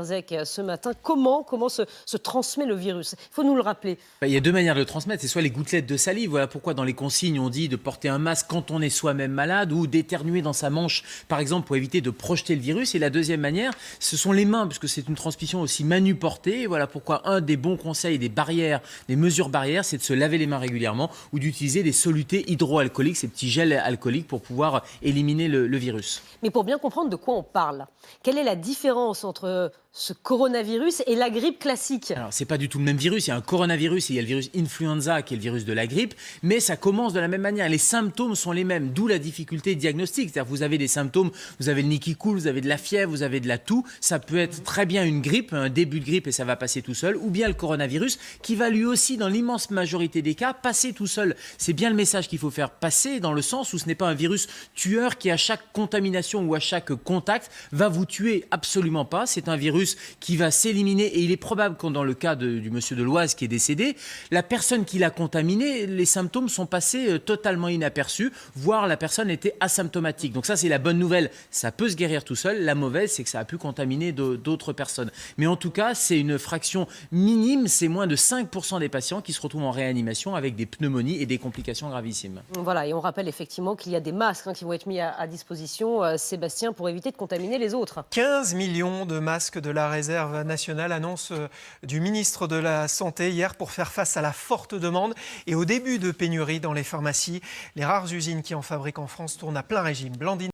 Ce matin, comment se transmet le virus? Il faut nous le rappeler. Il y a deux manières de le transmettre. C'est soit les gouttelettes de salive. Voilà pourquoi dans les consignes, on dit de porter un masque quand on est soi-même malade ou d'éternuer dans sa manche, par exemple, pour éviter de projeter le virus. Et la deuxième manière, ce sont les mains, puisque c'est une transmission aussi manuportée. Et voilà pourquoi un des bons conseils, des barrières, des mesures barrières, c'est de se laver les mains régulièrement ou d'utiliser des solutés hydroalcooliques, ces petits gels alcooliques pour pouvoir éliminer le virus. Mais pour bien comprendre de quoi on parle, quelle est la différence entre ce coronavirus et la grippe classique? Alors, c'est pas du tout le même virus. Il y a un coronavirus et il y a le virus influenza qui est le virus de la grippe, mais ça commence de la même manière. Les symptômes sont les mêmes, d'où la difficulté diagnostique. C'est-à-dire que vous avez des symptômes, vous avez le nez qui coule, vous avez de la fièvre, vous avez de la toux. Ça peut être très bien une grippe, un début de grippe et ça va passer tout seul, ou bien le coronavirus qui va lui aussi, dans l'immense majorité des cas, passer tout seul. C'est bien le message qu'il faut faire passer dans le sens où ce n'est pas un virus tueur qui, à chaque contamination ou à chaque contact, va vous tuer. Absolument pas. C'est un virus qui va s'éliminer et il est probable que dans le cas du monsieur de l'Oise qui est décédé, la personne qui l'a contaminé, les symptômes sont passés totalement inaperçus, voire la personne était asymptomatique. Donc ça, c'est la bonne nouvelle. Ça peut se guérir tout seul. La mauvaise, c'est que ça a pu contaminer d'autres personnes. Mais en tout cas, c'est une fraction minime. C'est moins de 5% des patients qui se retrouvent en réanimation avec des pneumonies et des complications gravissimes. Voilà, et on rappelle effectivement qu'il y a des masques qui vont être mis à disposition, Sébastien, pour éviter de contaminer les autres. 15 millions de masques de la réserve nationale, annonce du ministre de la Santé hier pour faire face à la forte demande et au début de pénurie dans les pharmacies. Les rares usines qui en fabriquent en France tournent à plein régime. Blandine.